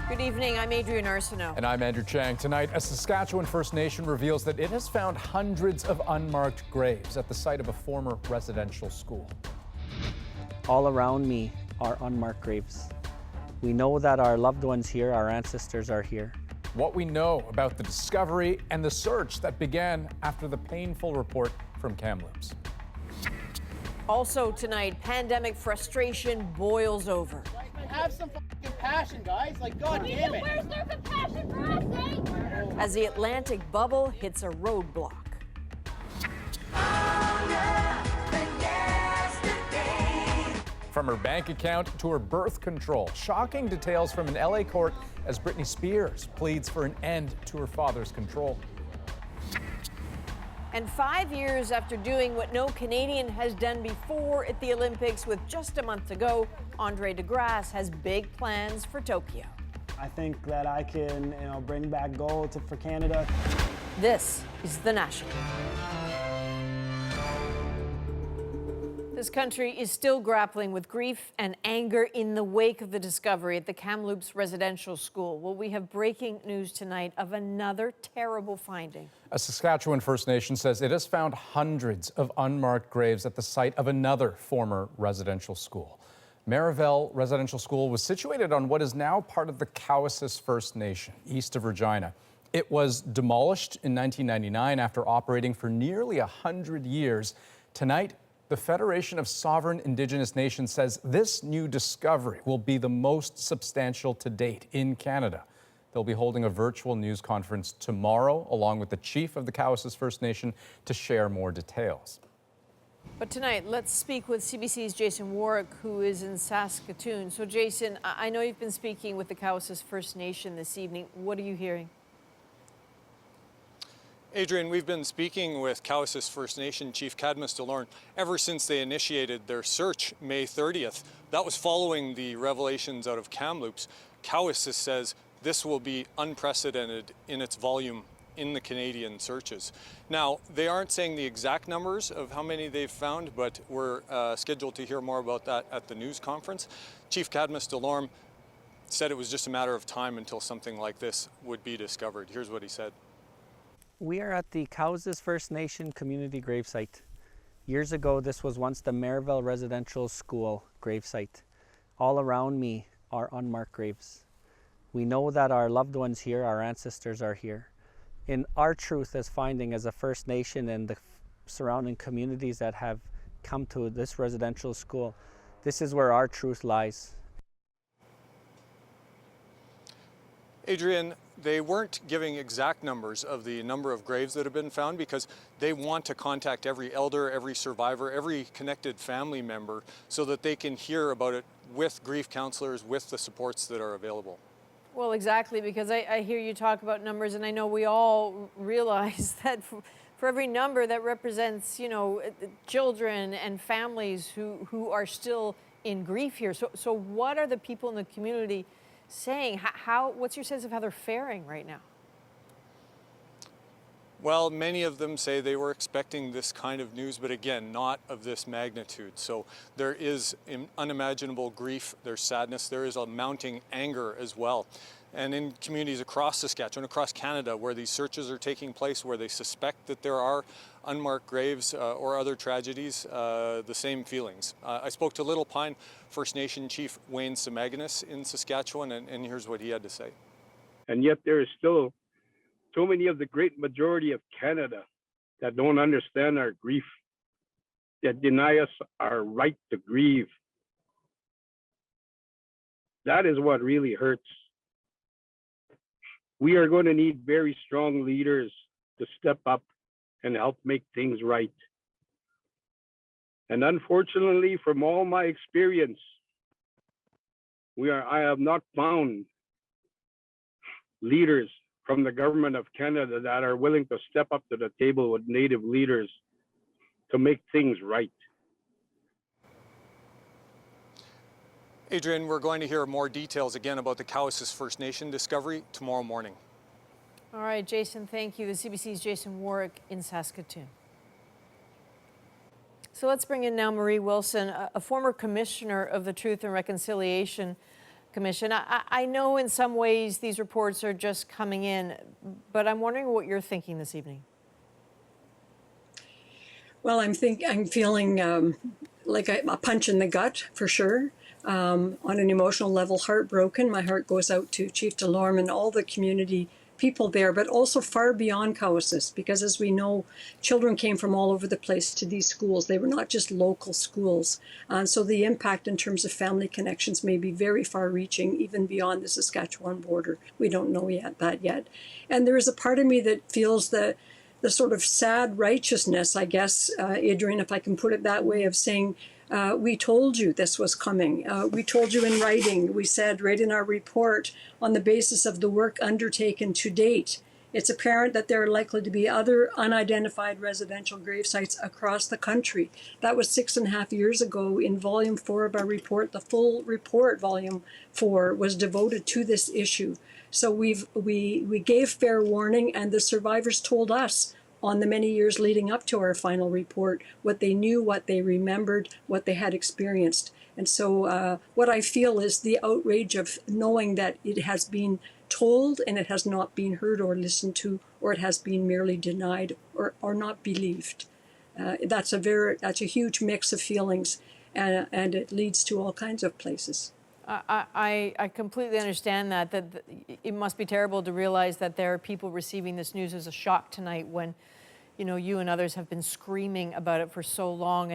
Good evening, I'm Adrian Arsenault. And I'm Andrew Chang. Tonight, a Saskatchewan First Nation reveals that it has found hundreds of unmarked graves at the site of a former residential school. All around me are unmarked graves. We know that our loved ones here, our ancestors are here. What we know about the discovery and the search that began after the painful report from Kamloops. Also tonight, pandemic frustration boils over. Have some compassion, guys. Like, God damn it. Where's their compassion for us, eh? As the Atlantic bubble hits a roadblock. From her bank account to her birth control, shocking details from an LA court as Britney Spears pleads for an end to her father's control. And 5 years after doing what no Canadian has done before at the Olympics with just a month to go, Andre de Grasse has big plans for Tokyo. I think that I can, bring back gold for Canada. This is The National. This country is still grappling with grief and anger in the wake of the discovery at the Kamloops residential school. Well, we have breaking news tonight of another terrible finding. A Saskatchewan First Nation says it has found hundreds of unmarked graves at the site of another former residential school. Marival Residential School was situated on what is now part of the Cowessess First Nation, east of Regina. It was demolished in 1999 after operating for nearly 100 years. Tonight, the Federation of Sovereign Indigenous Nations says this new discovery will be the most substantial to date in Canada. They'll be holding a virtual news conference tomorrow, along with the chief of the Cowessess First Nation, to share more details. But tonight, let's speak with CBC's Jason Warwick, who is in Saskatoon. So, Jason, I know you've been speaking with the Cowessess First Nation this evening. What are you hearing? Adrian, we've been speaking with Cowessess First Nation Chief Cadmus DeLorme ever since they initiated their search May 30th. That was following the revelations out of Kamloops. Cowessess says this will be unprecedented in its volume in the Canadian searches. Now, they aren't saying the exact numbers of how many they've found, but we're scheduled to hear more about that at the news conference. Chief Cadmus DeLorme said it was just a matter of time until something like this would be discovered. Here's what he said. We are at the Cowessess First Nation community gravesite. Years ago, this was once the Marival Residential School gravesite. All around me are unmarked graves. We know that our loved ones here, our ancestors are here. In our truth as finding as a First Nation and the surrounding communities that have come to this residential school, this is where our truth lies. Adrian, they weren't giving exact numbers of the number of graves that have been found because they want to contact every elder, every survivor, every connected family member so that they can hear about it with grief counselors, with the supports that are available. Well, exactly, because I hear you talk about numbers, and I know we all realize that for every number that represents, children and families who are still in grief here. So what are the people in the community saying? What's your sense of how they're faring right now? Well, many of them say they were expecting this kind of news, but again, not of this magnitude. So there is unimaginable grief, there's sadness, there is a mounting anger as well. And in communities across Saskatchewan, across Canada, where these searches are taking place, where they suspect that there are unmarked graves or other tragedies, the same feelings. I spoke to Little Pine First Nation Chief Wayne Samaganus in Saskatchewan, and here's what he had to say. And yet there is still so many of the great majority of Canada that don't understand our grief, that deny us our right to grieve. That is what really hurts. We are going to need very strong leaders to step up and help make things right. And unfortunately, from all my experience, I have not found leaders from the government of Canada that are willing to step up to the table with Native leaders to make things right. Adrian, we're going to hear more details again about the Cowessess First Nation discovery tomorrow morning. All right, Jason, thank you. The CBC's Jason Warwick in Saskatoon. So let's bring in now Marie Wilson, a former commissioner of the Truth and Reconciliation Commission. I know in some ways these reports are just coming in, but I'm wondering what you're thinking this evening. Well, I'm feeling like a punch in the gut for sure. On an emotional level, heartbroken. My heart goes out to Chief Delorme and all the community people there, but also far beyond Cowessess, because as we know, children came from all over the place to these schools. They were not just local schools. So the impact in terms of family connections may be very far reaching, even beyond the Saskatchewan border. We don't know that yet. And there is a part of me that feels the sort of sad righteousness, I guess, Adrian, if I can put it that way, of saying, we told you this was coming. We told you in writing. We said right in our report, on the basis of the work undertaken to date, it's apparent that there are likely to be other unidentified residential grave sites across the country. That was 6.5 years ago. In volume 4 of our report, the full report, volume 4, was devoted to this issue. So we gave fair warning, and the survivors told us on the many years leading up to our final report what they knew, what they remembered, what they had experienced. And so what I feel is the outrage of knowing that it has been told and it has not been heard or listened to, or it has been merely denied or not believed. That's a huge mix of feelings, and it leads to all kinds of places. I completely understand that it must be terrible to realize that there are people receiving this news as a shock tonight when, you and others have been screaming about it for so long.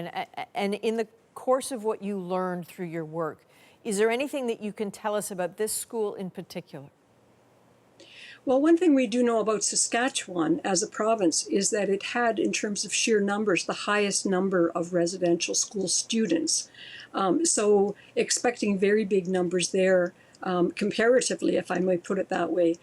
And in the course of what you learned through your work, is there anything that you can tell us about this school in particular? Well, one thing we do know about Saskatchewan as a province is that it had, in terms of sheer numbers, the highest number of residential school students. So expecting very big numbers there, comparatively, if I might put it that way,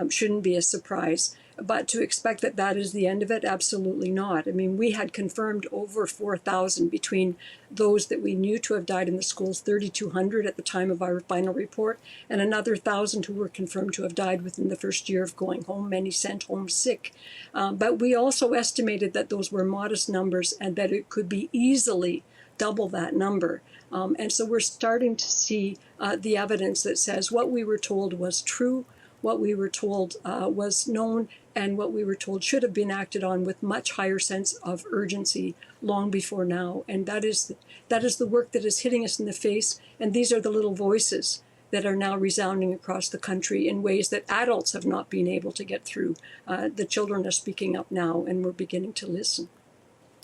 shouldn't be a surprise. But to expect that is the end of it, absolutely not. I mean, we had confirmed over 4,000 between those that we knew to have died in the schools, 3,200 at the time of our final report, and another 1,000 who were confirmed to have died within the first year of going home, many sent home sick. But we also estimated that those were modest numbers and that it could be easily double that number. And so we're starting to see the evidence that says what we were told was true, what we were told was known, and what we were told should have been acted on with much higher sense of urgency long before now. And that is the work that is hitting us in the face. And these are the little voices that are now resounding across the country in ways that adults have not been able to get through. The children are speaking up now, and we're beginning to listen.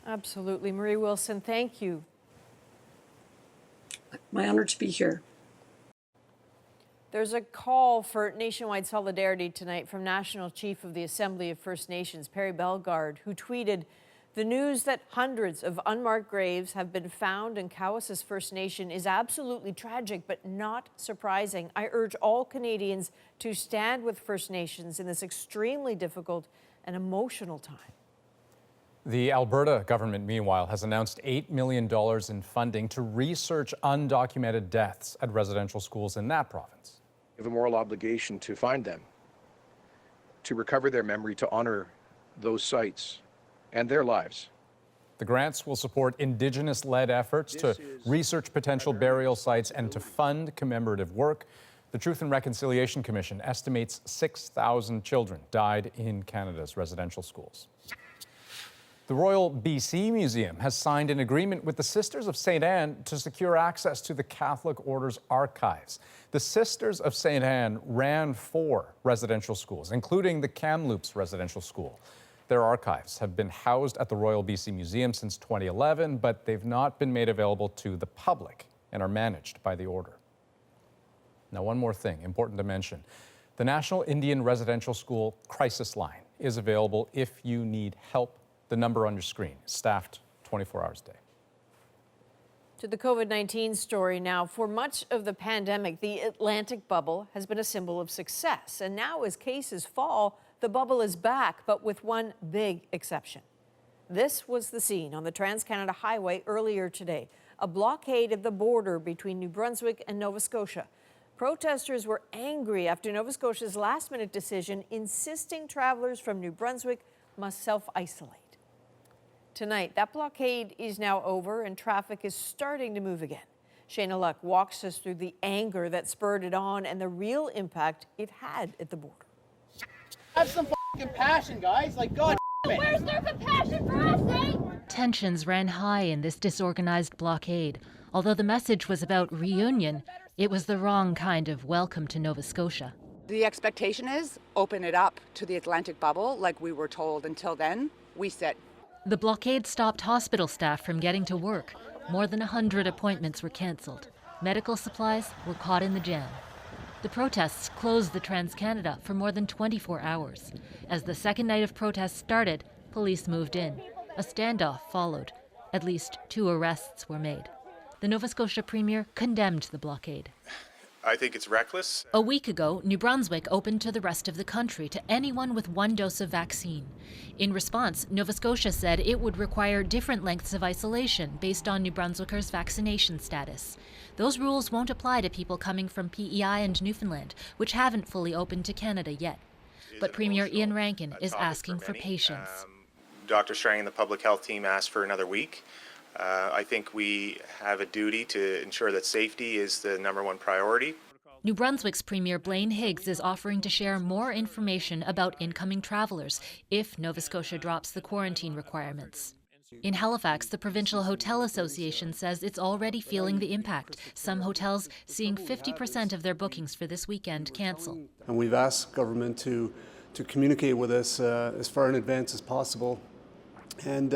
Absolutely. Marie Wilson, thank you. My honor to be here. There's a call for nationwide solidarity tonight from National Chief of the Assembly of First Nations, Perry Bellegarde, who tweeted, "The news that hundreds of unmarked graves have been found in Cowessess First Nation is absolutely tragic, but not surprising. I urge all Canadians to stand with First Nations in this extremely difficult and emotional time." The Alberta government, meanwhile, has announced $8 million in funding to research undocumented deaths at residential schools in that province. We have a moral obligation to find them, to recover their memory, to honor those sites and their lives. The grants will support Indigenous-led efforts to research potential burial sites and to fund commemorative work. The Truth and Reconciliation Commission estimates 6,000 children died in Canada's residential schools. The Royal BC Museum has signed an agreement with the Sisters of St. Anne to secure access to the Catholic Order's archives. The Sisters of St. Anne ran 4 residential schools, including the Kamloops Residential School. Their archives have been housed at the Royal BC Museum since 2011, but they've not been made available to the public and are managed by the Order. Now, one more thing important to mention. The National Indian Residential School Crisis Line is available if you need help. The number on your screen is staffed 24 hours a day. To the COVID-19 story now. For much of the pandemic, the Atlantic bubble has been a symbol of success. And now as cases fall, the bubble is back, but with one big exception. This was the scene on the Trans-Canada Highway earlier today, a blockade of the border between New Brunswick and Nova Scotia. Protesters were angry after Nova Scotia's last-minute decision insisting travelers from New Brunswick must self-isolate. Tonight, that blockade is now over and traffic is starting to move again. Shayna Luck walks us through the anger that spurred it on and the real impact it had at the border. Have some compassion, guys. Like, God damn it. Where's their compassion for us, eh? Tensions ran high in this disorganized blockade. Although the message was about reunion, it was the wrong kind of welcome to Nova Scotia. The expectation is open it up to the Atlantic bubble like we were told. Until then, we sit. The blockade stopped hospital staff from getting to work. More than 100 appointments were cancelled. Medical supplies were caught in the jam. The protests closed the Trans-Canada for more than 24 hours. As the second night of protests started, police moved in. A standoff followed. At least 2 arrests were made. The Nova Scotia Premier condemned the blockade. I think it's reckless. A week ago, New Brunswick opened to the rest of the country to anyone with 1 dose of vaccine. In response, Nova Scotia said it would require different lengths of isolation based on New Brunswickers' vaccination status. Those rules won't apply to people coming from PEI and Newfoundland, which haven't fully opened to Canada yet. But Premier Ian Rankin is asking for patience. Dr. Strang and the public health team asked for another week. I think we have a duty to ensure that safety is the #1 priority. New Brunswick's Premier Blaine Higgs is offering to share more information about incoming travelers if Nova Scotia drops the quarantine requirements. In Halifax, the Provincial Hotel Association says it's already feeling the impact, some hotels seeing 50% of their bookings for this weekend cancel. And we've asked government to communicate with us as far in advance as possible. And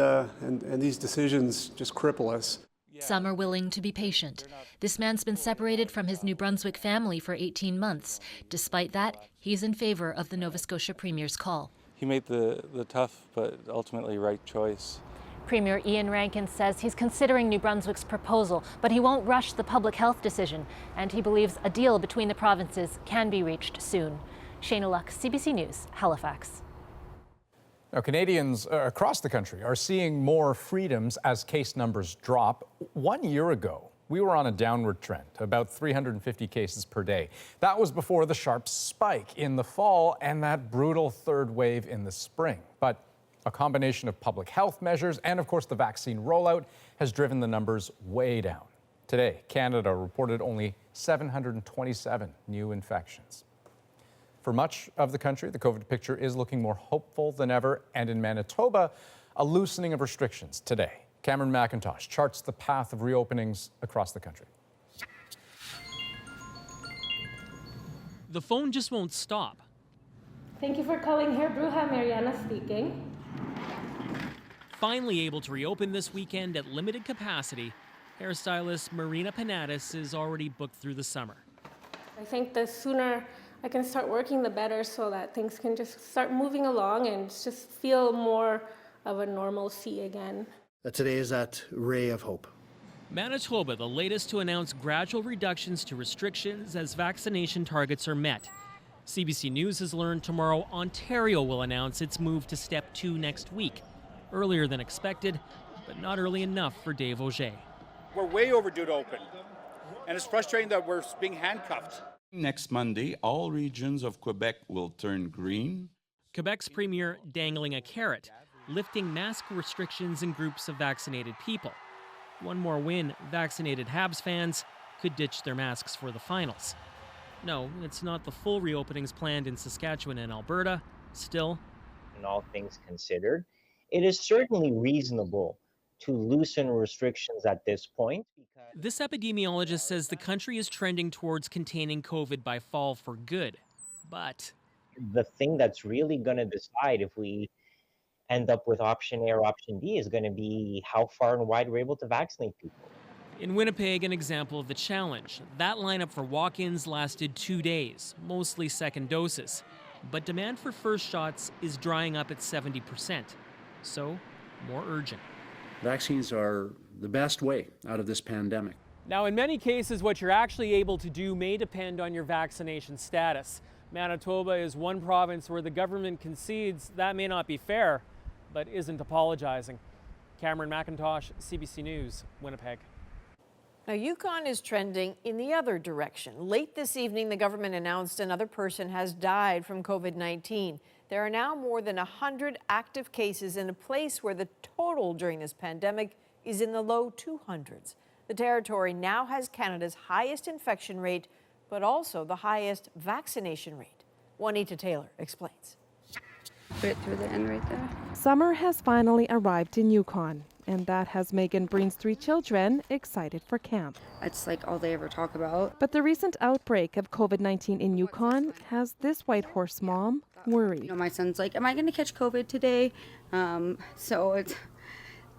these decisions just cripple us. Some are willing to be patient. This man's been separated from his New Brunswick family for 18 months. Despite that, he's in favor of the Nova Scotia Premier's call. He made the tough but ultimately right choice. Premier Ian Rankin says he's considering New Brunswick's proposal, but he won't rush the public health decision, and he believes a deal between the provinces can be reached soon. Shayna Luck, CBC News, Halifax. Now, Canadians across the country are seeing more freedoms as case numbers drop. 1 year ago, we were on a downward trend, about 350 cases per day. That was before the sharp spike in the fall and that brutal third wave in the spring. But a combination of public health measures and, of course, the vaccine rollout has driven the numbers way down. Today, Canada reported only 727 new infections. For much of the country, the COVID picture is looking more hopeful than ever, and in Manitoba, a loosening of restrictions today. Cameron McIntosh charts the path of reopenings across the country. The phone just won't stop. Thank you for calling here, Bruja. Mariana speaking. Finally able to reopen this weekend at limited capacity, hairstylist Marina Panatis is already booked through the summer. I think the sooner I can start working, the better, so that things can just start moving along and just feel more of a normalcy again. Today is that ray of hope. Manitoba, the latest to announce gradual reductions to restrictions as vaccination targets are met. CBC News has learned tomorrow Ontario will announce its move to Step 2 next week. Earlier than expected, but not early enough for Dave Auger. We're way overdue to open. And it's frustrating that we're being handcuffed. Next Monday, all regions of Quebec will turn green. Quebec's premier dangling a carrot, lifting mask restrictions in groups of vaccinated people. One more win, vaccinated Habs fans could ditch their masks for the finals. No, it's not the full reopenings planned in Saskatchewan and Alberta. Still, in all things considered, it is certainly reasonable to loosen restrictions at this point. This epidemiologist says the country is trending towards containing COVID by fall for good. But the thing that's really going to decide if we end up with option A or option B is going to be how far and wide we're able to vaccinate people. In Winnipeg, an example of the challenge. That lineup for walk-ins lasted 2 days, mostly second doses. But demand for first shots is drying up at 70%. So, more urgent. Vaccines are the best way out of this pandemic. Now, in many cases, what you're actually able to do may depend on your vaccination status. Manitoba is one province where the government concedes that may not be fair, but isn't apologizing. Cameron McIntosh, CBC News, Winnipeg. Now, Yukon is trending in the other direction. Late this evening, the government announced another person has died from COVID-19. There are now more than 100 active cases in a place where the total during this pandemic is in the low 200s. The territory now has Canada's highest infection rate, but also the highest vaccination rate. Juanita Taylor explains. Right through the end right there. Summer has finally arrived in Yukon, and that has Megan Breen's 3 children excited for camp. It's like all they ever talk about. But the recent outbreak of COVID-19 in Yukon has this Whitehorse mom worried. You know, my son's like, am I going to catch COVID today? So it's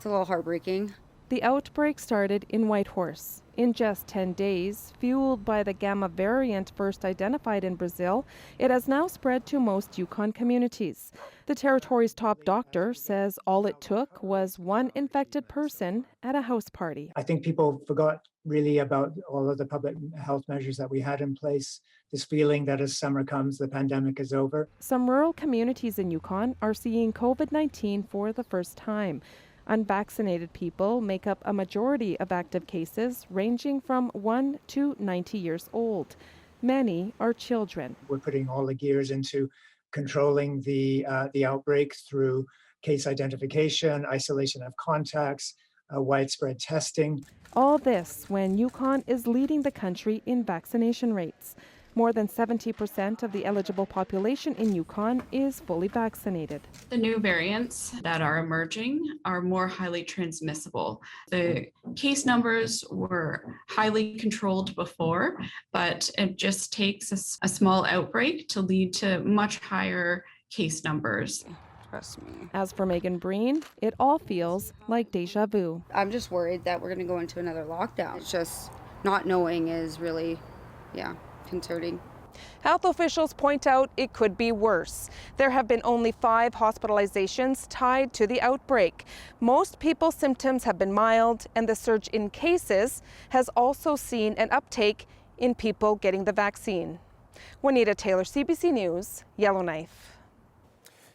a little heartbreaking. The outbreak started in Whitehorse. In just 10 days, fueled by the Gamma variant first identified in Brazil, it has now spread to most Yukon communities. The territory's top doctor says all it took was one infected person at a house party. I think people forgot really about all of the public health measures that we had in place, this feeling that as summer comes, the pandemic is over. Some rural communities in Yukon are seeing COVID-19 for the first time. Unvaccinated people make up a majority of active cases, ranging from 1 to 90 years old. Many are children. We're putting all the gears into controlling the outbreak through case identification, isolation of contacts, widespread testing. All this when Yukon is leading the country in vaccination rates. More than 70% of the eligible population in Yukon is fully vaccinated. The new variants that are emerging are more highly transmissible. The case numbers were highly controlled before, but it just takes a small outbreak to lead to much higher case numbers. Trust me. As for Megan Breen, it all feels like deja vu. I'm just worried that we're going to go into another lockdown. It's just not knowing is really, concerning. Health officials point out it could be worse. There have been only 5 hospitalizations tied to the outbreak. Most people's symptoms have been mild, and the surge in cases has also seen an uptake in people getting the vaccine. Juanita Taylor, CBC News, Yellowknife.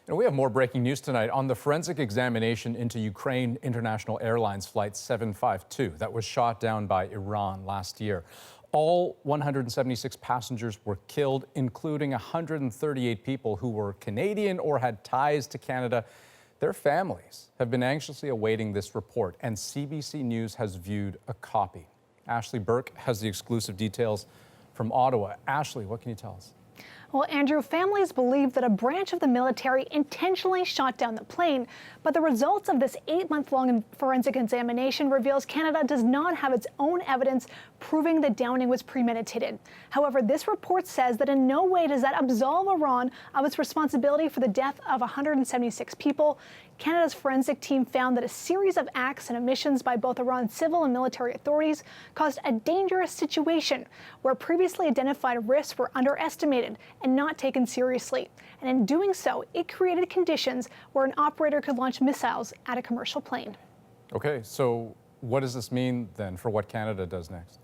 We have more breaking news tonight on the forensic examination into Ukraine International Airlines Flight 752 that was shot down by Iran last year. All 176 passengers were killed, including 138 people who were Canadian or had ties to Canada. Their families have been anxiously awaiting this report, and CBC News has viewed a copy. Ashley Burke has the exclusive details from Ottawa. Ashley, what can you tell us? Well, Andrew, families believe that a branch of the military intentionally shot down the plane, but the results of this 8-month-long forensic examination reveals Canada does not have its own evidence proving the downing was premeditated. However, this report says that in no way does that absolve Iran of its responsibility for the death of 176 people. Canada's forensic team found that a series of acts and omissions by both Iran's civil and military authorities caused a dangerous situation where previously identified risks were underestimated and not taken seriously. And in doing so, it created conditions where an operator could launch missiles at a commercial plane. Okay, so what does this mean then for what Canada does next?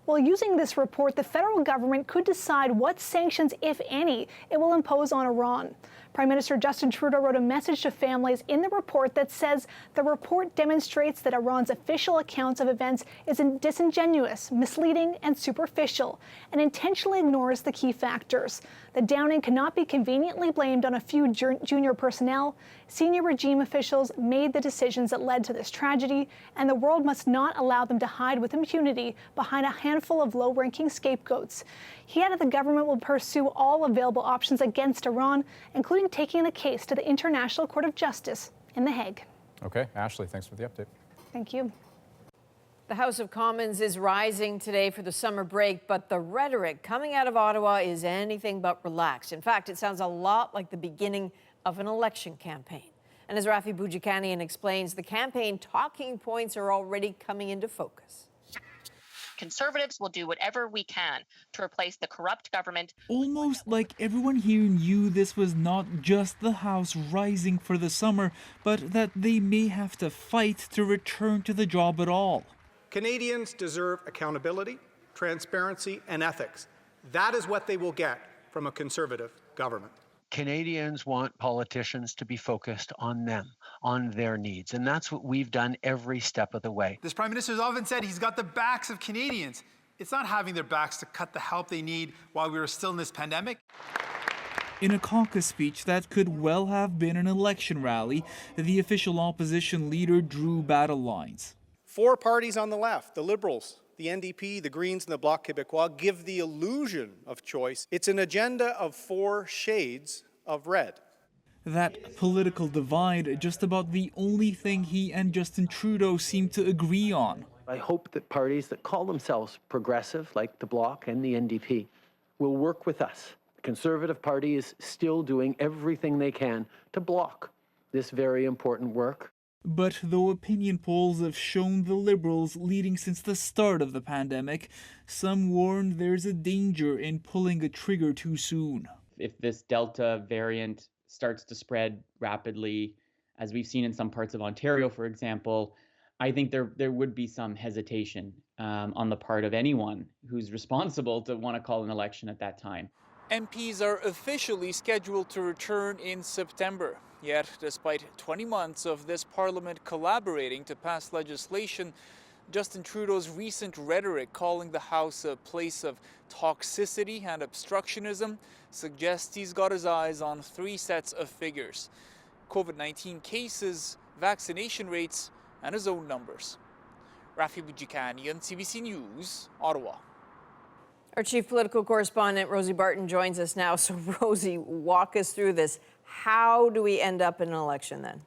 Well, using this report, the federal government could decide what sanctions, if any, it will impose on Iran. Prime Minister Justin Trudeau wrote a message to families in the report that says the report demonstrates that Iran's official accounts of events is disingenuous, misleading, and superficial, and intentionally ignores the key factors. The downing cannot be conveniently blamed on a few junior personnel. Senior regime officials made the decisions that led to this tragedy, and the world must not allow them to hide with impunity behind a handful of low-ranking scapegoats. He added the government will pursue all available options against Iran, including taking the case to the International Court of Justice in The Hague. Okay, Ashley, thanks for the update. Thank you. The House of Commons is rising today for the summer break, but the rhetoric coming out of Ottawa is anything but relaxed. In fact, it sounds a lot like the beginning of an election campaign. And as Rafi Boudjikanian explains, the campaign talking points are already coming into focus. Conservatives will do whatever we can to replace the corrupt government. Almost like everyone here knew this was not just the House rising for the summer, but that they may have to fight to return to the job at all. Canadians deserve accountability, transparency, and ethics. That is what they will get from a Conservative government. Canadians want politicians to be focused on them, on their needs, and that's what we've done every step of the way. This Prime Minister has often said he's got the backs of Canadians. It's not having their backs to cut the help they need while we are still in this pandemic. In a caucus speech that could well have been an election rally, the official opposition leader drew battle lines. Four parties on the left, the Liberals, the NDP, the Greens, and the Bloc Québécois, give the illusion of choice. It's an agenda of 4 shades of red. That political divide, just about the only thing he and Justin Trudeau seem to agree on. I hope that parties that call themselves progressive, like the Bloc and the NDP, will work with us. The Conservative Party is still doing everything they can to block this very important work. But though opinion polls have shown the Liberals leading since the start of the pandemic, some warn there's a danger in pulling a trigger too soon. If this Delta variant starts to spread rapidly, as we've seen in some parts of Ontario, for example, I think there would be some hesitation on the part of anyone who's responsible to want to call an election at that time. MPs are officially scheduled to return in September. Yet, despite 20 months of this parliament collaborating to pass legislation, Justin Trudeau's recent rhetoric calling the House a place of toxicity and obstructionism suggests he's got his eyes on 3 sets of figures: COVID-19 cases, vaccination rates, and his own numbers. Rafi Bujikanian, CBC News, Ottawa. Our chief political correspondent, Rosie Barton, joins us now. So, Rosie, walk us through this. How do we end up in an election then?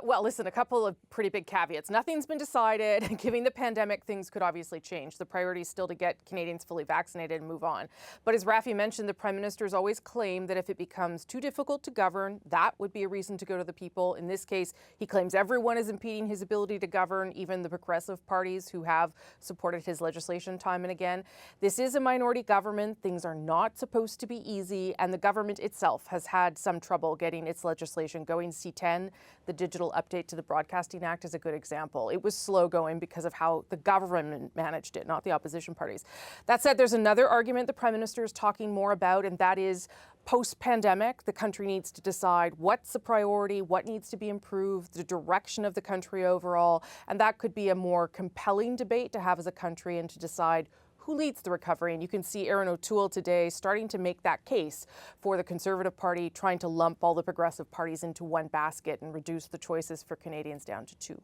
Well, listen, a couple of pretty big caveats. Nothing's been decided. Given the pandemic, things could obviously change. The priority is still to get Canadians fully vaccinated and move on. But as Rafi mentioned, the Prime Minister's always claimed that if it becomes too difficult to govern, that would be a reason to go to the people. In this case, he claims everyone is impeding his ability to govern, even the progressive parties who have supported his legislation time and again. This is a minority government. Things are not supposed to be easy, and the government itself has had some trouble getting its legislation going. C10, the digital update to the Broadcasting Act, is a good example. It was slow going because of how the government managed it, not the opposition parties. That said, there's another argument the Prime Minister is talking more about, and that is post-pandemic, the country needs to decide what's the priority, what needs to be improved, the direction of the country overall, and that could be a more compelling debate to have as a country and to decide who leads the recovery. And you can see Erin O'Toole today starting to make that case for the Conservative Party, trying to lump all the progressive parties into one basket and reduce the choices for Canadians down to 2.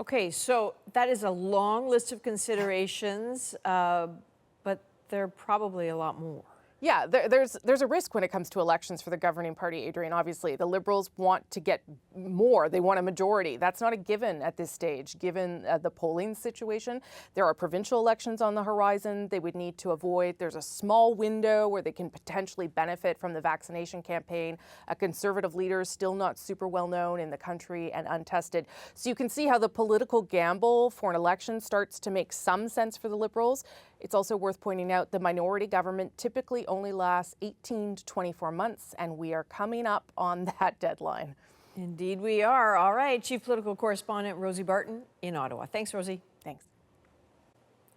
Okay, so that is a long list of considerations, but there are probably a lot more. Yeah, there's a risk when it comes to elections for the governing party, Adrian. Obviously, the Liberals want to get more. They want a majority. That's not a given at this stage, given the polling situation. There are provincial elections on the horizon they would need to avoid. There's a small window where they can potentially benefit from the vaccination campaign. A Conservative leader is still not super well known in the country and untested. So you can see how the political gamble for an election starts to make some sense for the Liberals. It's also worth pointing out the minority government typically only lasts 18 to 24 months, and we are coming up on that deadline. Indeed we are. All right, Chief Political Correspondent Rosie Barton in Ottawa. Thanks, Rosie. Thanks.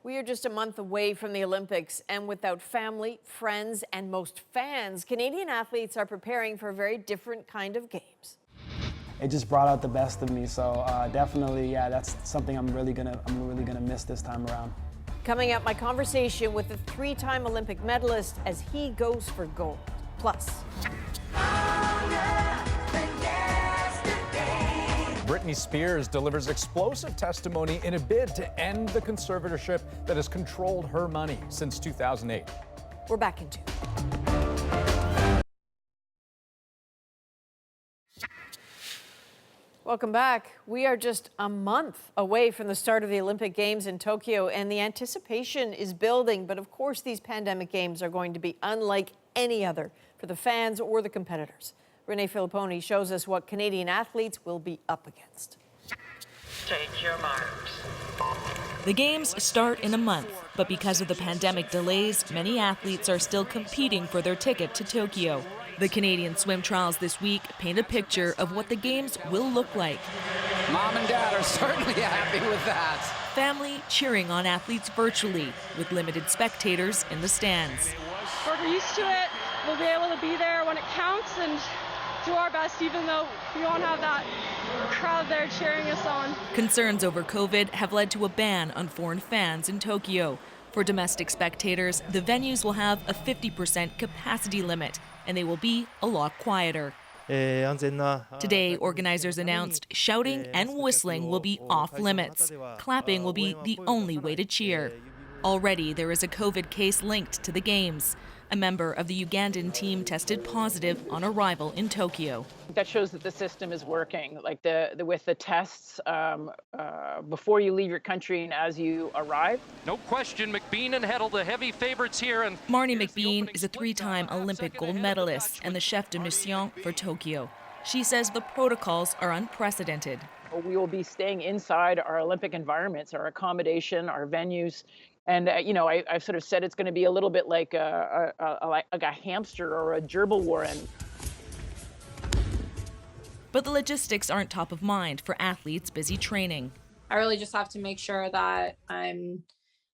We are just a month away from the Olympics, and without family, friends, and most fans, Canadian athletes are preparing for a very different kind of games. It just brought out the best of me, so definitely, yeah, that's something I'm really gonna miss this time around. Coming up, my conversation with the 3-time Olympic medalist as he goes for gold. Plus, Britney Spears delivers explosive testimony in a bid to end the conservatorship that has controlled her money since 2008. We're back in 2. Welcome back. We are just a month away from the start of the Olympic Games in Tokyo, and the anticipation is building. But of course, these pandemic games are going to be unlike any other for the fans or the competitors. Renee Filipponi shows us what Canadian athletes will be up against. Take your marks. The games start in a month, but because of the pandemic delays, many athletes are still competing for their ticket to Tokyo. The Canadian swim trials this week paint a picture of what the games will look like. Mom and Dad are certainly happy with that. Family cheering on athletes virtually, with limited spectators in the stands. We're used to it. We'll be able to be there when it counts and do our best, even though we won't have that crowd there cheering us on. Concerns over COVID have led to a ban on foreign fans in Tokyo. For domestic spectators, the venues will have a 50% capacity limit, and they will be a lot quieter. Today, organizers announced shouting and whistling will be off limits. Clapping will be the only way to cheer. Already, there is a COVID case linked to the games. A member of the Ugandan team tested positive on arrival in Tokyo. That shows that the system is working, like with the tests before you leave your country and as you arrive. No question, McBean and Heddle, the heavy favorites here. And Marnie McBean is a three-time Olympic gold medalist and the chef de mission for Tokyo. She says the protocols are unprecedented. We will be staying inside our Olympic environments, our accommodation, our venues. And, I've sort of said it's going to be a little bit like a hamster or a gerbil warren. But the logistics aren't top of mind for athletes busy training. I really just have to make sure that I'm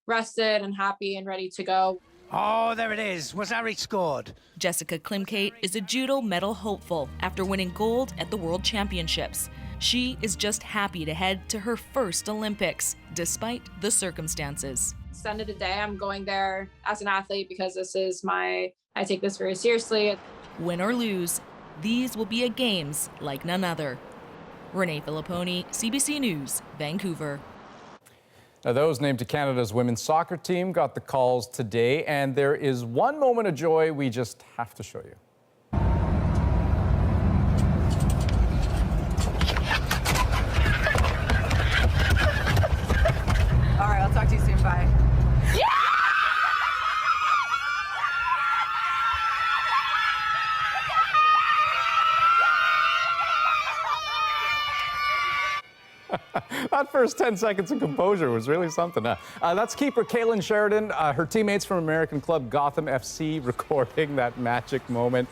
rested and happy and ready to go. Oh, there it is. Was Harry scored? Jessica Klimkate is a judo medal hopeful after winning gold at the World Championships. She is just happy to head to her first Olympics, despite the circumstances. At the end of the day, I'm going there as an athlete because I take this very seriously. Win or lose, these will be a games like none other. Renee Filipponi, CBC News, Vancouver. Now, those named to Canada's women's soccer team got the calls today, and there is one moment of joy we just have to show you. All right, I'll talk to you soon. Bye. That first 10 seconds of composure was really something. That's keeper Kailen Sheridan, her teammates from American club Gotham FC recording that magic moment.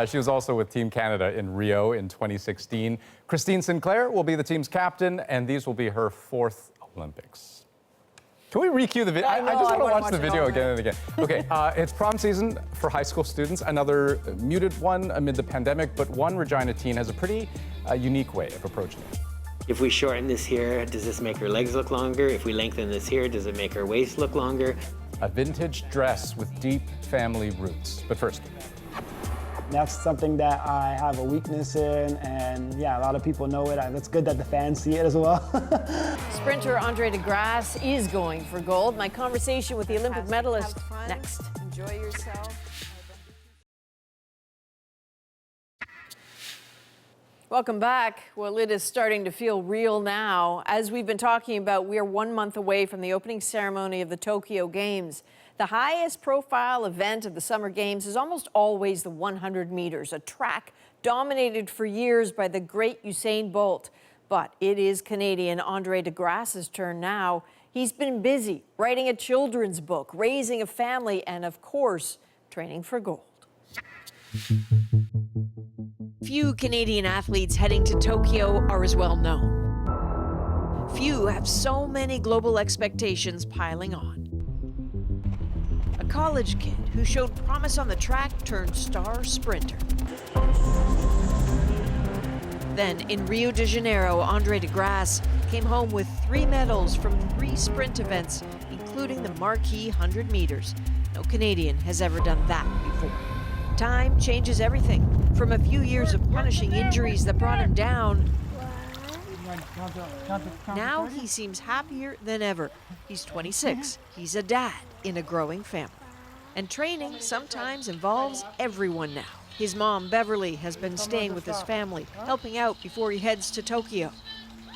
She was also with Team Canada in Rio in 2016. Christine Sinclair will be the team's captain, and these will be her 4th Olympics. Can we recue the video? I just want to watch the video again and again. Okay, it's prom season for high school students. Another muted one amid the pandemic, but one Regina teen has a pretty unique way of approaching it. If we shorten this here, does this make her legs look longer? If we lengthen this here, does it make her waist look longer? A vintage dress with deep family roots. But first. That's something that I have a weakness in, and yeah, a lot of people know it. It's good that the fans see it as well. Sprinter Andre de Grasse is going for gold. My conversation with the Olympic medalist next. Enjoy yourself. Welcome back. Well, it is starting to feel real now. As we've been talking about, we are 1 month away from the opening ceremony of the Tokyo Games. The highest profile event of the Summer Games is almost always the 100 meters, a track dominated for years by the great Usain Bolt. But it is Canadian Andre de Grasse's turn now. He's been busy writing a children's book, raising a family, and of course, training for gold. Few Canadian athletes heading to Tokyo are as well known. Few have so many global expectations piling on. A college kid who showed promise on the track turned star sprinter. Then in Rio de Janeiro, Andre de Grasse came home with 3 medals from 3 sprint events, including the marquee 100 meters. No Canadian has ever done that before. Time changes everything. From a few years of punishing injuries that brought him down, now he seems happier than ever. He's 26. He's a dad in a growing family. And training sometimes involves everyone now. His mom, Beverly, has been staying with his family, helping out before he heads to Tokyo.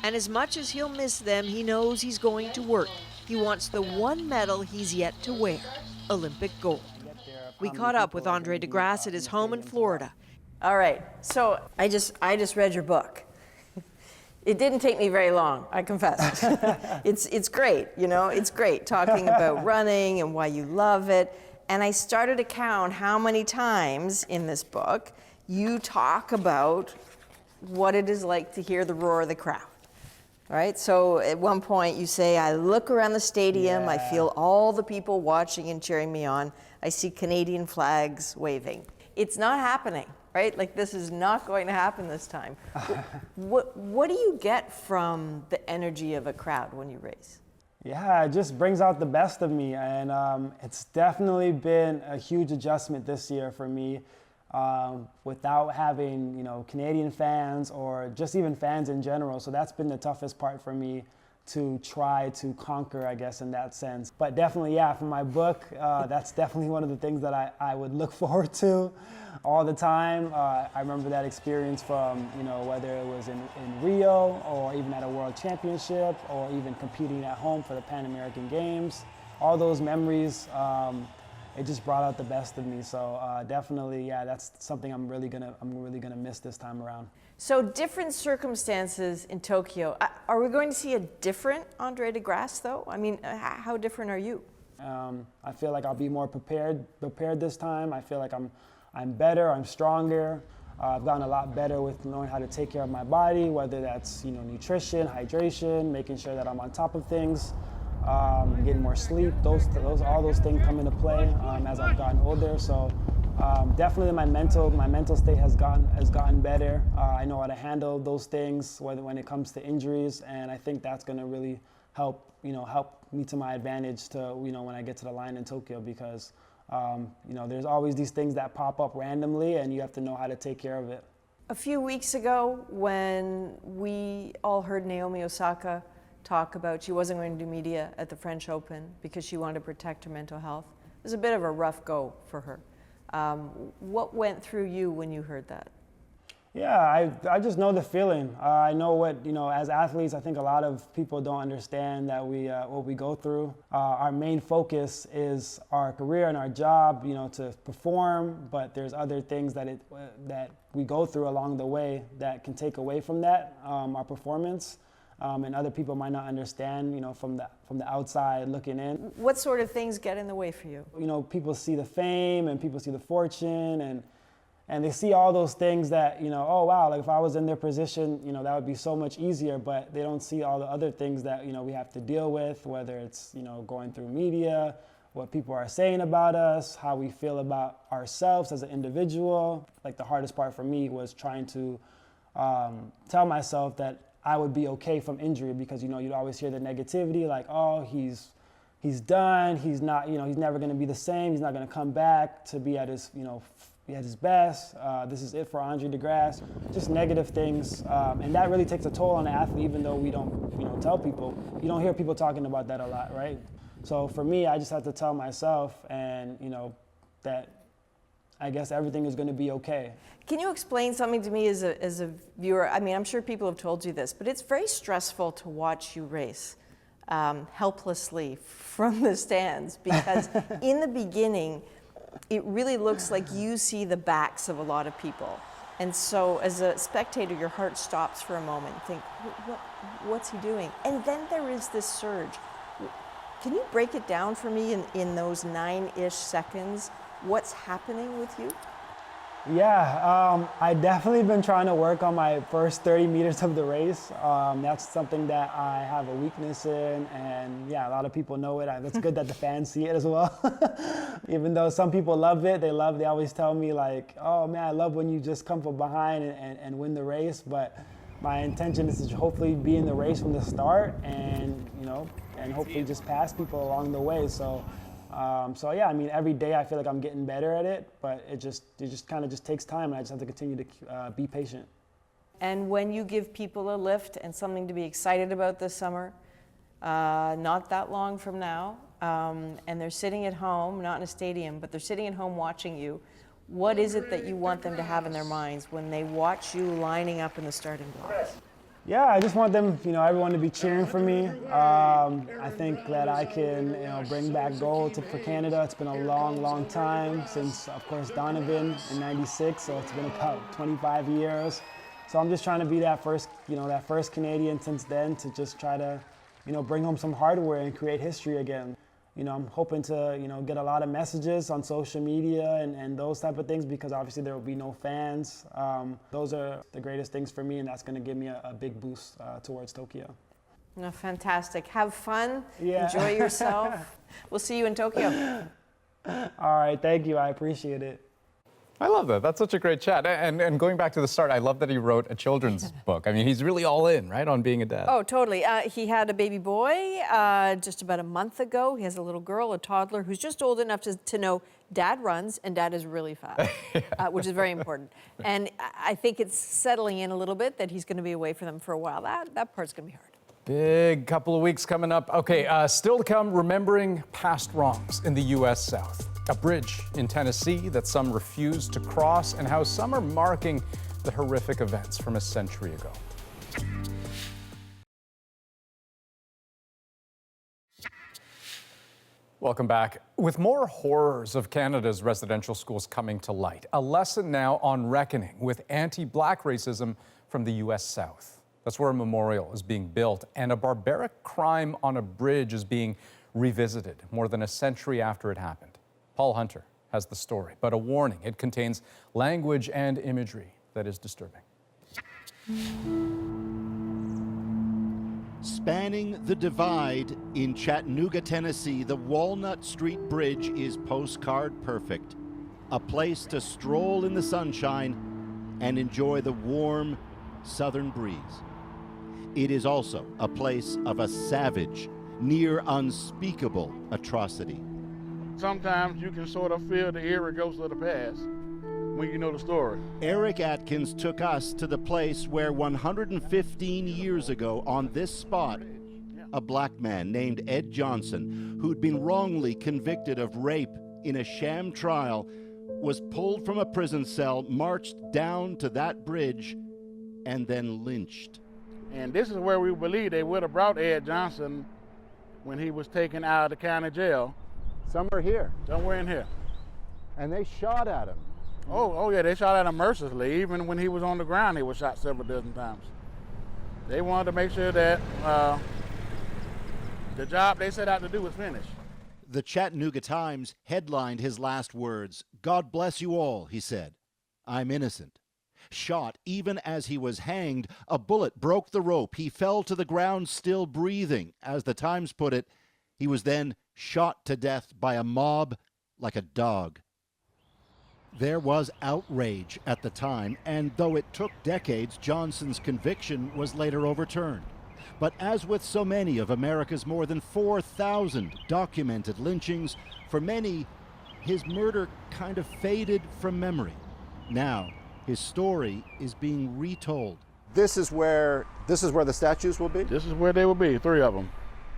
And as much as he'll miss them, he knows he's going to work. He wants the one medal he's yet to wear, Olympic gold. We caught up with Andre de Grasse at his home in Florida. All right, so I just read your book. It didn't take me very long, I confess. It's great, it's great talking about running and why you love it. And I started to count how many times in this book you talk about what it is like to hear the roar of the crowd. Right? So at one point you say, I look around the stadium, I feel all the people watching and cheering me on. I see Canadian flags waving. It's not happening, right? Like, this is not going to happen this time. What do you get from the energy of a crowd when you race? Yeah, it just brings out the best of me, and it's definitely been a huge adjustment this year for me. without having, Canadian fans or just even fans in general. So that's been the toughest part for me to try to conquer, I guess, in that sense. But definitely, yeah, for my book, that's definitely one of the things that I would look forward to all the time. I remember that experience from, whether it was in Rio or even at a World Championship or even competing at home for the Pan American Games. All those memories, it just brought out the best of me. So definitely, yeah, that's something I'm really gonna miss this time around. So different circumstances in Tokyo. Are we going to see a different Andre de Grasse, though? I mean, how different are you? I feel like I'll be more prepared this time. I feel like I'm better, I'm stronger. I've gotten a lot better with knowing how to take care of my body, whether that's nutrition, hydration, making sure that I'm on top of things, getting more sleep. All those things come into play as I've gotten older. So definitely my mental state has gotten better. I know how to handle those things when it comes to injuries, and I think that's going to really help me to my advantage to when I get to the line in Tokyo, because there's always these things that pop up randomly, and you have to know how to take care of it. A few weeks ago, when we all heard Naomi Osaka talk about she wasn't going to do media at the French Open because she wanted to protect her mental health, it was a bit of a rough go for her. What went through you when you heard that? Yeah, I just know the feeling. I know what, as athletes, I think a lot of people don't understand that what we go through. Our main focus is our career and our job, to perform, but there's other things that we go through along the way that can take away from that, our performance. And other people might not understand, from the outside looking in. What sort of things get in the way for you? People see the fame and people see the fortune and they see all those things that, oh wow, like if I was in their position, that would be so much easier, but they don't see all the other things that, we have to deal with, whether it's, going through media, what people are saying about us, how we feel about ourselves as an individual. Like the hardest part for me was trying to tell myself that I would be okay from injury, because you'd always hear the negativity, like, oh, he's done, he's not, he's never going to be the same, he's not going to come back to be at his, be at his best. This is it for Andre de Grasse. Just negative things, and that really takes a toll on the athlete, even though we don't, tell people. You don't hear people talking about that a lot, right? So for me, I just have to tell myself, and that I guess everything is going to be okay. Can you explain something to me as a viewer? I mean, I'm sure people have told you this, but it's very stressful to watch you race helplessly from the stands, because in the beginning, it really looks like you see the backs of a lot of people. And so as a spectator, your heart stops for a moment. You think, what's he doing? And then there is this surge. Can you break it down for me in those 9-ish seconds? What's happening with you? Yeah, I definitely been trying to work on my first 30 meters of the race. That's something that I have a weakness in, and yeah, a lot of people know it. It's good that the fans see it as well. Even though some people love it, they always tell me like, oh man, I love when you just come from behind and win the race. But my intention is to hopefully be in the race from the start, and and hopefully just pass people along the way. So yeah, I mean, every day I feel like I'm getting better at it, but it just kind of just takes time, and I just have to continue to be patient. And when you give people a lift and something to be excited about this summer, not that long from now, and they're sitting at home, not in a stadium, but they're sitting at home watching you, what is it that you want them to have in their minds when they watch you lining up in the starting blocks? Yeah, I just want them, everyone to be cheering for me. I think that I can, bring back gold for Canada. It's been a long, long time since, of course, Donovan in '96. So it's been about 25 years. So I'm just trying to be that first Canadian since then to just try to, bring home some hardware and create history again. I'm hoping to, get a lot of messages on social media and those type of things, because obviously there will be no fans. Those are the greatest things for me, and that's going to give me a big boost towards Tokyo. No, fantastic. Have fun. Yeah. Enjoy yourself. We'll see you in Tokyo. All right. Thank you. I appreciate it. I love that. That's such a great chat. And going back to the start, I love that he wrote a children's book. I mean, he's really all in, right, on being a dad. Oh, totally. He had a baby boy just about a month ago. He has a little girl, a toddler, who's just old enough to know Dad runs, and Dad is really fast, which is very important. And I think it's settling in a little bit that he's going to be away from them for a while. That part's going to be hard. Big couple of weeks coming up. Okay, still to come, remembering past wrongs in the U.S. South. A bridge in Tennessee that some refuse to cross, and how some are marking the horrific events from a century ago. Welcome back. With more horrors of Canada's residential schools coming to light, a lesson now on reckoning with anti-Black racism from the U.S. South. That's where a memorial is being built, and a barbaric crime on a bridge is being revisited more than a century after it happened. Paul Hunter has the story, but a warning: it contains language and imagery that is disturbing. Spanning the divide in Chattanooga, Tennessee, the Walnut Street Bridge is postcard perfect. A place to stroll in the sunshine and enjoy the warm southern breeze. It is also a place of a savage, near unspeakable atrocity. Sometimes you can sort of feel the eerie ghost of the past when you know the story. Eric Atkins took us to the place where 115 years ago on this spot, a Black man named Ed Johnson, who'd been wrongly convicted of rape in a sham trial, was pulled from a prison cell, marched down to that bridge, and then lynched. And this is where we believe they would have brought Ed Johnson when he was taken out of the county jail. Somewhere here. Somewhere in here. And they shot at him. Oh yeah, they shot at him mercilessly. Even when he was on the ground, he was shot several dozen times. They wanted to make sure that the job they set out to do was finished. The Chattanooga Times headlined his last words. "God bless you all," he said. "I'm innocent." Shot even as he was hanged, a bullet broke the rope. He fell to the ground still breathing. As the Times put it, he was then shot to death by a mob like a dog. There was outrage at the time, and though it took decades, Johnson's conviction was later overturned. But as with so many of America's more than 4,000 documented lynchings, for many, his murder kind of faded from memory. Now, his story is being retold. This is where the statues will be? This is where they will be, 3 of them.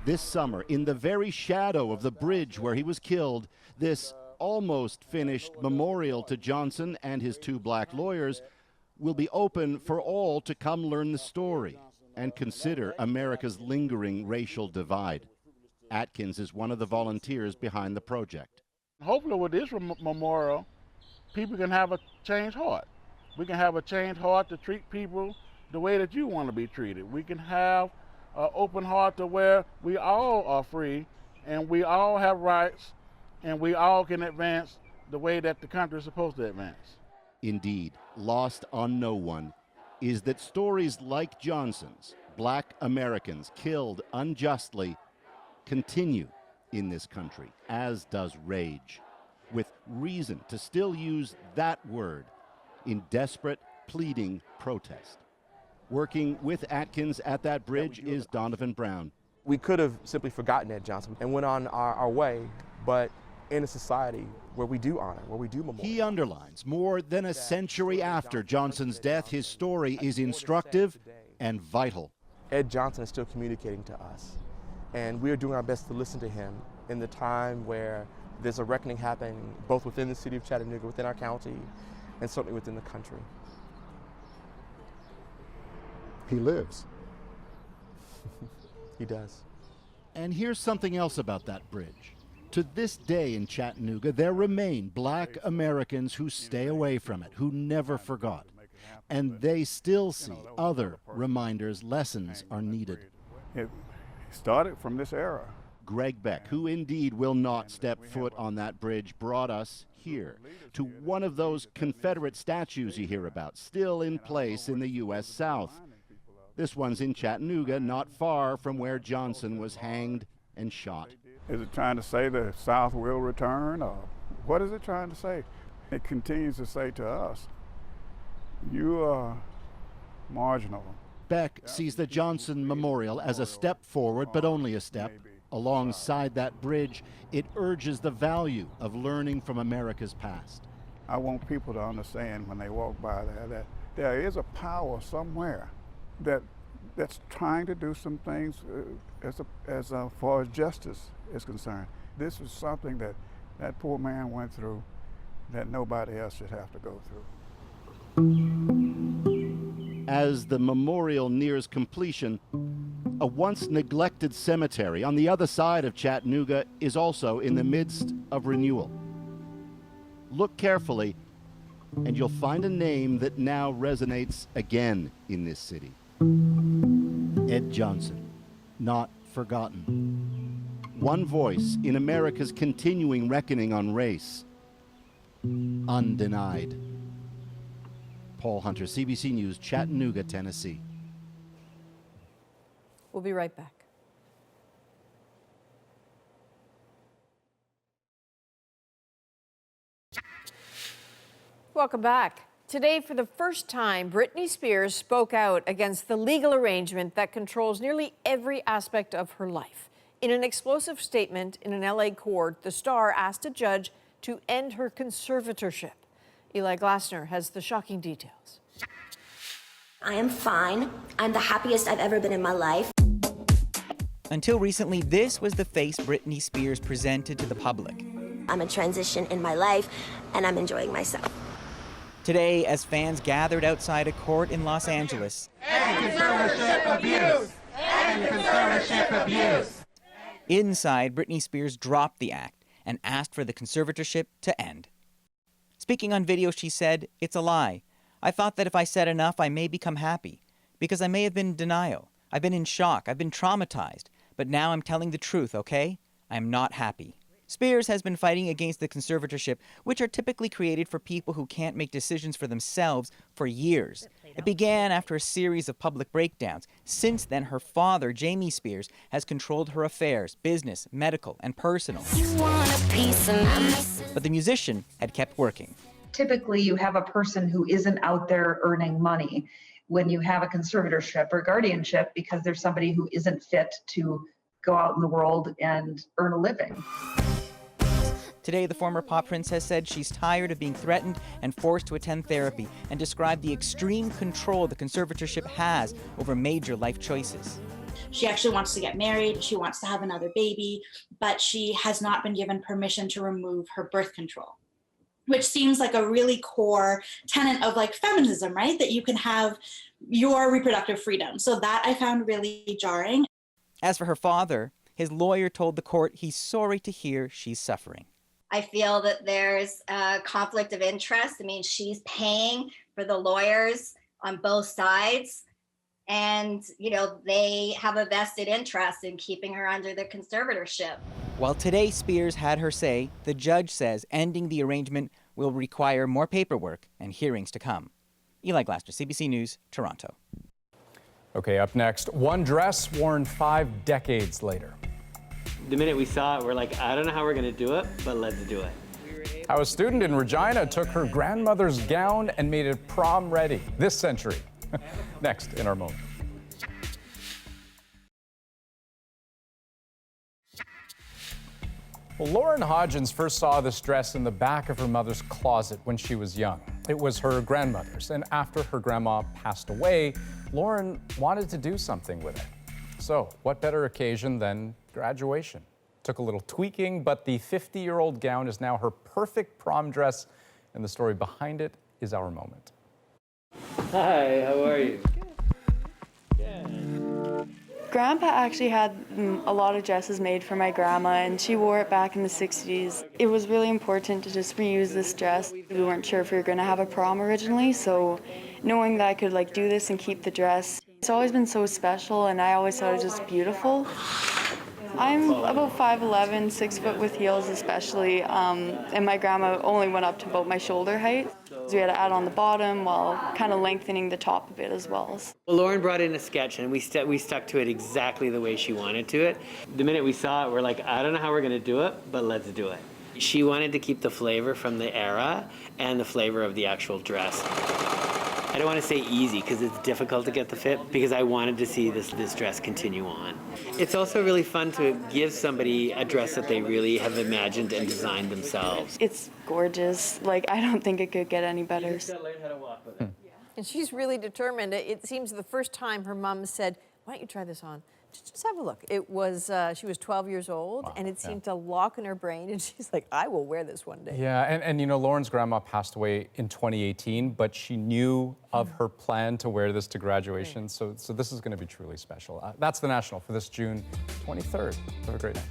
This summer, in the very shadow of the bridge where he was killed, this almost finished memorial to Johnson and his 2 Black lawyers will be open for all to come learn the story and consider America's lingering racial divide. Atkins is one of the volunteers behind the project. Hopefully with this memorial, people can have a changed heart. We can have a changed heart to treat people the way that you want to be treated. We can have an open heart to where we all are free and we all have rights and we all can advance the way that the country is supposed to advance. Indeed, lost on no one is that stories like Johnson's, Black Americans killed unjustly, continue in this country, as does rage, with reason to still use that word in desperate, pleading protest. Working with Atkins at that bridge is Donovan Brown. We could have simply forgotten Ed Johnson and went on our way, but in a society where we do honor, where we do memorialize. He underlines, more than a century after Johnson's death, his story is instructive and vital. Ed Johnson is still communicating to us, and we are doing our best to listen to him in the time where there's a reckoning happening both within the city of Chattanooga, within our county, and certainly within the country. He lives. He does. And here's something else about that bridge. To this day in Chattanooga, there remain Black Americans who stay away from it, who never forgot. And they still see other reminders, lessons are needed. It started from this era. Greg Beck, who indeed will not step foot on that bridge, brought us here to one of those Confederate statues you hear about, still in place in the U.S. South. This one's in Chattanooga, not far from where Johnson was hanged and shot. Is it trying to say the South will return, or what is it trying to say? It continues to say to us, you are marginal. Beck sees the Johnson Memorial as a step forward, but only a step, Alongside that bridge, it urges the value of learning from America's past. I want people to understand when they walk by there that there is a power somewhere that's trying to do some things as far as justice is concerned. This is something that poor man went through that nobody else should have to go through. As the memorial nears completion, a once neglected cemetery on the other side of Chattanooga is also in the midst of renewal. Look carefully, and you'll find a name that now resonates again in this city. Ed Johnson, not forgotten. One voice in America's continuing reckoning on race, undenied. Paul Hunter, CBC News, Chattanooga, Tennessee. We'll be right back. Welcome back. Today, for the first time, Britney Spears spoke out against the legal arrangement that controls nearly every aspect of her life. In an explosive statement in an LA court, the star asked a judge to end her conservatorship. Eli Glasner has the shocking details. I am fine. I'm the happiest I've ever been in my life. Until recently, this was the face Britney Spears presented to the public. I'm in transition in my life, and I'm enjoying myself. Today, as fans gathered outside a court in Los Angeles, end conservatorship abuse! End conservatorship abuse! Inside, Britney Spears dropped the act and asked for the conservatorship to end. Speaking on video, she said, "It's a lie. I thought that if I said enough, I may become happy. Because I may have been in denial. I've been in shock. I've been traumatized. But now I'm telling the truth, okay? I am not happy." Spears has been fighting against the conservatorship, which are typically created for people who can't make decisions for themselves, for years. It began after a series of public breakdowns. Since then, her father, Jamie Spears, has controlled her affairs, business, medical, and personal. But the musician had kept working. Typically, you have a person who isn't out there earning money when you have a conservatorship or guardianship because there's somebody who isn't fit to go out in the world and earn a living. Today, the former pop princess said she's tired of being threatened and forced to attend therapy and described the extreme control the conservatorship has over major life choices. She actually wants to get married, she wants to have another baby, but she has not been given permission to remove her birth control, which seems like a really core tenet of like feminism, right? That you can have your reproductive freedom. So that I found really jarring. As for her father, his lawyer told the court he's sorry to hear she's suffering. I feel that there's a conflict of interest. I mean, she's paying for the lawyers on both sides. And, you know, they have a vested interest in keeping her under the conservatorship. While today Spears had her say, the judge says ending the arrangement will require more paperwork and hearings to come. Eli Glasner, CBC News, Toronto. Okay, up next, one dress worn 5 decades later. The minute we saw it, we're like, I don't know how we're going to do it, but let's do it. How a student in Regina took her grandmother's gown and made it prom ready this century. Next in our moment. Well, Lauren Hodgins first saw this dress in the back of her mother's closet when she was young. It was her grandmother's, and after her grandma passed away, Lauren wanted to do something with it. So, what better occasion than graduation? Took a little tweaking, but the 50-year-old gown is now her perfect prom dress, and the story behind it is our moment. Hi, how are you? Grandpa actually had a lot of dresses made for my grandma, and she wore it back in the 60s. It was really important to just reuse this dress. We weren't sure if we were going to have a prom originally, so knowing that I could like do this and keep the dress, it's always been so special, and I always thought it was just beautiful. I'm about 5'11", 6 foot with heels especially, and my grandma only went up to about my shoulder height. So we had to add on the bottom while kind of lengthening the top a bit as well. Well, Lauren brought in a sketch, and we stuck to it exactly the way she wanted to it. The minute we saw it, we're like, I don't know how we're going to do it, but let's do it. She wanted to keep the flavor from the era and the flavor of the actual dress. I don't want to say easy because it's difficult to get the fit, because I wanted to see this dress continue on. It's also really fun to give somebody a dress that they really have imagined and designed themselves. It's gorgeous. Like, I don't think it could get any better. You just gotta learn how to walk with it. And she's really determined. It seems the first time her mom said, why don't you try this on? Just have a look. It was, she was 12 years old, and it seemed to lock in her brain, and she's like, I will wear this one day. Yeah, and you know, Lauren's grandma passed away in 2018, but she knew of her plan to wear this to graduation, so this is going to be truly special. That's the National for this June 23rd. Have a great night.